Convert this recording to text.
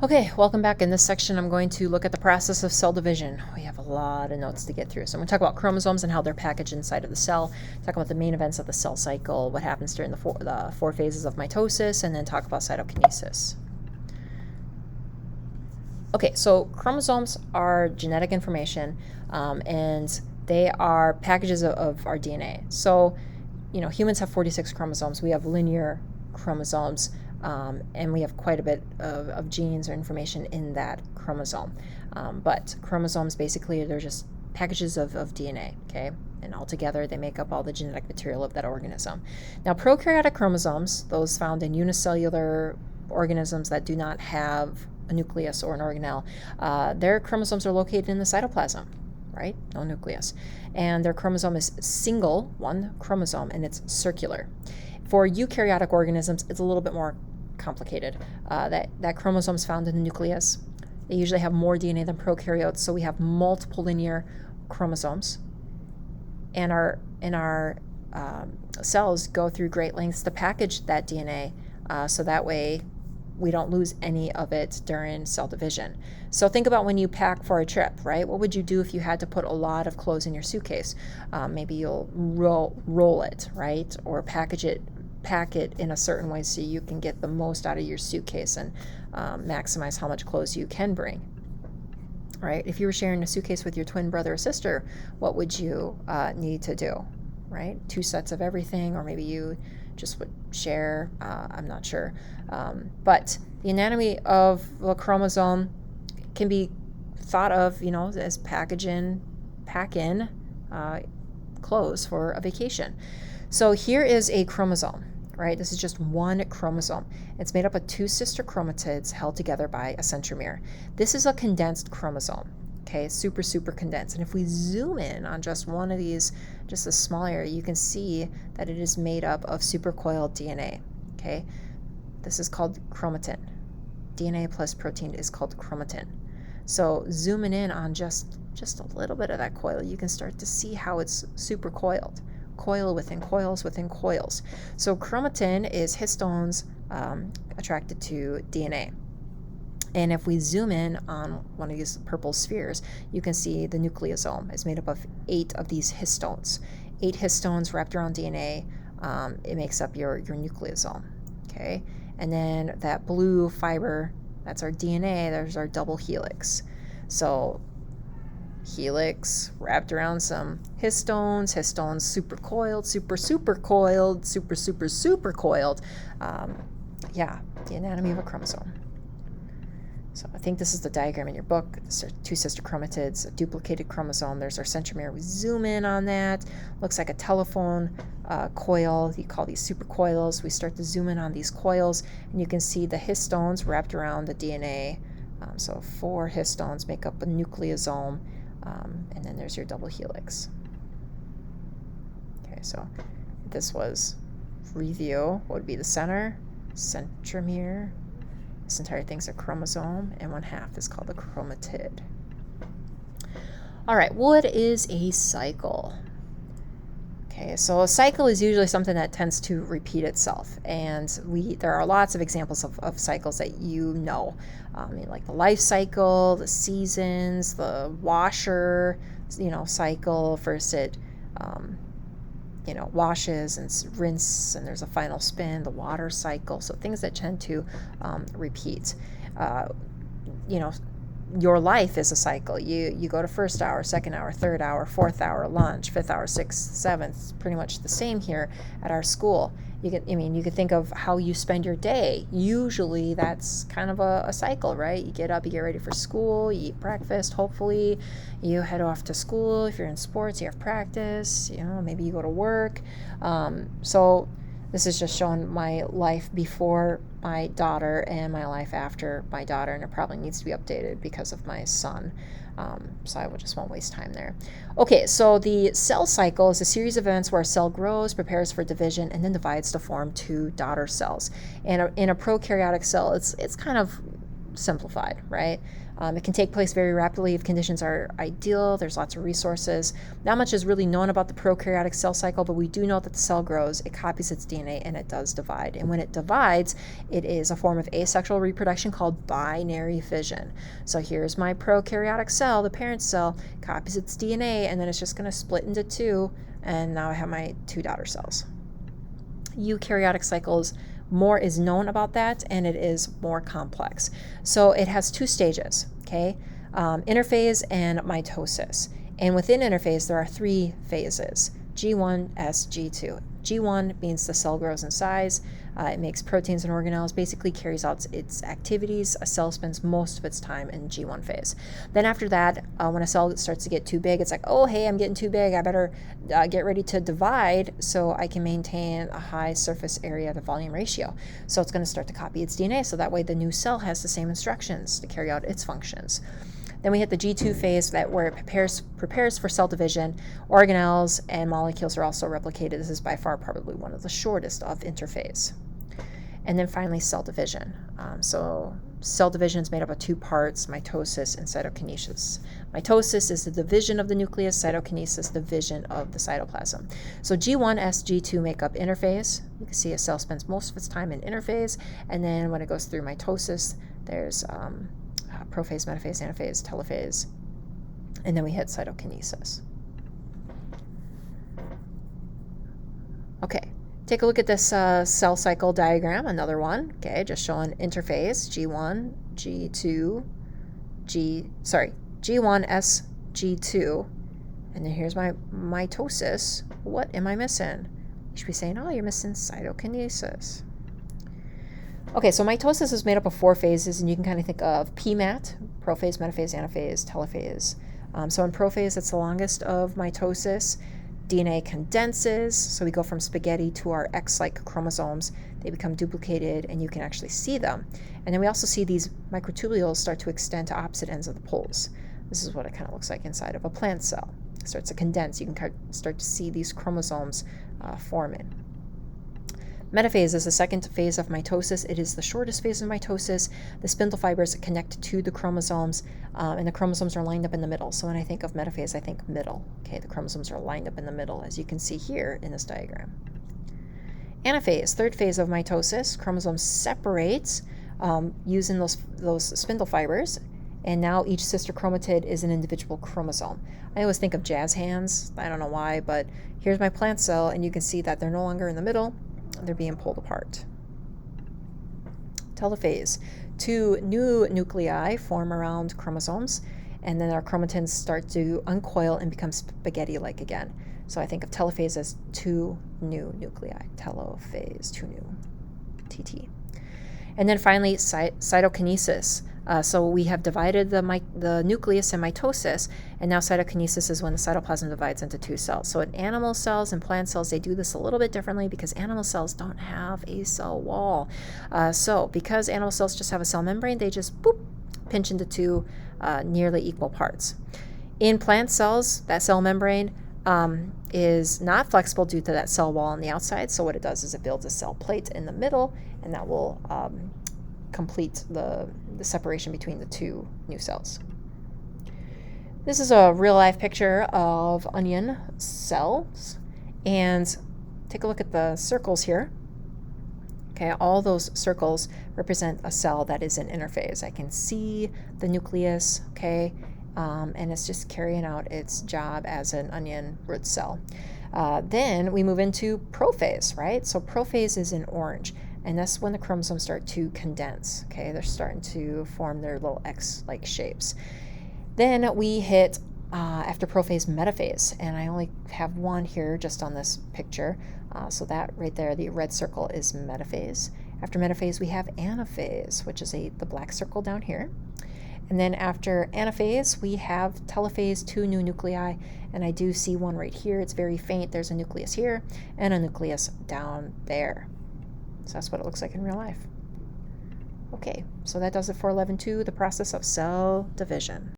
Okay, welcome back. In this section, I'm going to look at the process of cell division. We have a lot of notes to get through. So I'm going to talk about chromosomes and how they're packaged inside of the cell, talk about the main events of the cell cycle, what happens during the four phases of mitosis, and then talk about cytokinesis. Okay, so chromosomes are genetic information, and they are packages of our DNA. So, humans have 46 chromosomes. We have linear chromosomes, and we have quite a bit of genes or information in that chromosome. But chromosomes, basically, they're just packages of DNA, okay? And altogether, they make up all the genetic material of that organism. Now, prokaryotic chromosomes, those found in unicellular organisms that do not have a nucleus or an organelle, their chromosomes are located in the cytoplasm, right? No nucleus. And their chromosome is single, one chromosome, and it's circular. For eukaryotic organisms, it's a little bit more complicated. That chromosome is found in the nucleus. They usually have more DNA than prokaryotes, so we have multiple linear chromosomes. And our cells go through great lengths to package that DNA, so that way we don't lose any of it during cell division. So think about when you pack for a trip, right? What would you do if you had to put a lot of clothes in your suitcase? Maybe you'll roll it, right? Or pack it in a certain way so you can get the most out of your suitcase and maximize how much clothes you can bring, right? If you were sharing a suitcase with your twin brother or sister, what would you need to do, right? 2 sets of everything, or maybe you just would share, I'm not sure. But the anatomy of the chromosome can be thought of, as pack in clothes for a vacation. So here is a chromosome, right? This is just one chromosome. It's made up of 2 sister chromatids held together by a centromere. This is a condensed chromosome. Okay, super, super condensed. And if we zoom in on just one of these, just a small area, you can see that it is made up of supercoiled DNA. Okay, this is called chromatin. DNA plus protein is called chromatin. So zooming in on just a little bit of that coil, you can start to see how it's super coiled. Coil within coils within coils. So chromatin is histones attracted to DNA. And if we zoom in on one of these purple spheres, you can see the nucleosome is made up of 8 of these histones. 8 histones wrapped around DNA. It makes up your nucleosome. Okay, and then that blue fiber, that's our DNA. There's our double helix. So helix wrapped around some histones super coiled, super coiled, super coiled. Yeah, the anatomy of a chromosome. So I think this is the diagram in your book. These are 2 sister chromatids, a duplicated chromosome. There's our centromere. We zoom in on that. Looks like a telephone coil. You call these supercoils. We start to zoom in on these coils, and you can see the histones wrapped around the DNA. So 4 histones make up a nucleosome, and then there's your double helix. Okay, so this was review. What would be the center? Centromere. This entire thing's a chromosome, and 1/2 is called a chromatid. All right, what is a cycle? Okay, so a cycle is usually something that tends to repeat itself, and there are lots of examples of cycles that like the life cycle, the seasons, the washer, cycle. First it washes and rinse, and there's a final spin, the water cycle. So things that tend to repeat. Your life is a cycle. You go to first hour, second hour, third hour, fourth hour, lunch, fifth hour, sixth, seventh. Pretty much the same here at our school. You could think of how you spend your day. Usually that's kind of a cycle, right? You get up, you get ready for school, you eat breakfast, hopefully. You head off to school. If you're in sports, you have practice, maybe you go to work. So this is just showing my life before my daughter and my life after my daughter, and it probably needs to be updated because of my son. So I just won't waste time there. Okay, so the cell cycle is a series of events where a cell grows, prepares for division, and then divides to form 2 daughter cells. And in a prokaryotic cell, it's kind of simplified, right? It can take place very rapidly if conditions are ideal. There's lots of resources. Not much is really known about the prokaryotic cell cycle, but we do know that the cell grows, it copies its DNA, and it does divide. And when it divides, it is a form of asexual reproduction called binary fission. So here's my prokaryotic cell, the parent cell, copies its DNA, and then it's just going to split into two, and now I have my two daughter cells. Eukaryotic cycles, more is known about that, and it is more complex. So it has two stages, okay? Interphase and mitosis. And within interphase, there are three phases, G1, S, G2. G1 means the cell grows in size. It makes proteins and organelles, basically carries out its activities. A cell spends most of its time in G1 phase. Then after that, when a cell starts to get too big, it's like, oh, hey, I'm getting too big. I better get ready to divide so I can maintain a high surface area to volume ratio. So it's going to start to copy its DNA, so that way the new cell has the same instructions to carry out its functions. Then we hit the G2 phase, where it prepares for cell division. Organelles and molecules are also replicated. This is by far probably one of the shortest of interphase. And then finally, cell division. So cell division is made up of two parts, mitosis and cytokinesis. Mitosis is the division of the nucleus, cytokinesis, division of the cytoplasm. So G1, S, G2 make up interphase. You can see a cell spends most of its time in interphase, and then when it goes through mitosis, there's prophase, metaphase, anaphase, telophase, and then we hit cytokinesis. Okay, take a look at this cell cycle diagram, another one, okay, just showing interphase, G1, G2, G1, S, G2, and then here's my mitosis. What am I missing? You should be saying, oh, you're missing cytokinesis. Okay, so mitosis is made up of four phases, and you can kind of think of PMAT, prophase, metaphase, anaphase, telophase. So in prophase, it's the longest of mitosis. DNA condenses, so we go from spaghetti to our X-like chromosomes. They become duplicated, and you can actually see them. And then we also see these microtubules start to extend to opposite ends of the poles. This is what it kind of looks like inside of a plant cell. It starts to condense. You can start to see these chromosomes forming. Metaphase is the second phase of mitosis. It is the shortest phase of mitosis. The spindle fibers connect to the chromosomes, and the chromosomes are lined up in the middle. So when I think of metaphase, I think middle. Okay, the chromosomes are lined up in the middle, as you can see here in this diagram. Anaphase, third phase of mitosis. Chromosomes separate using those spindle fibers, and now each sister chromatid is an individual chromosome. I always think of jazz hands. I don't know why, but here's my plant cell, and you can see that they're no longer in the middle. They're being pulled apart. Telophase. Two new nuclei form around chromosomes, and then our chromatins start to uncoil and become spaghetti-like again. So I think of telophase as two new nuclei. Telophase, two new, TT. And then finally, cytokinesis. So we have divided the nucleus in mitosis, and now cytokinesis is when the cytoplasm divides into two cells. So in animal cells and plant cells, they do this a little bit differently because animal cells don't have a cell wall. So because animal cells just have a cell membrane, they just pinch into two nearly equal parts. In plant cells, that cell membrane is not flexible due to that cell wall on the outside. So what it does is it builds a cell plate in the middle, and that will complete the separation between the two new cells. This is a real-life picture of onion cells, and take a look at the circles here. Okay, all those circles represent a cell that is in interphase. I can see the nucleus, okay, and it's just carrying out its job as an onion root cell. Then we move into prophase, right? So prophase is in orange, and that's when the chromosomes start to condense. Okay, they're starting to form their little X-like shapes. Then we hit, after prophase, metaphase, and I only have one here just on this picture. So that right there, the red circle, is metaphase. After metaphase, we have anaphase, which is the black circle down here. And then after anaphase, we have telophase, two new nuclei, and I do see one right here. It's very faint. There's a nucleus here and a nucleus down there. So that's what it looks like in real life. Okay, so that does it for 11.2, the process of cell division.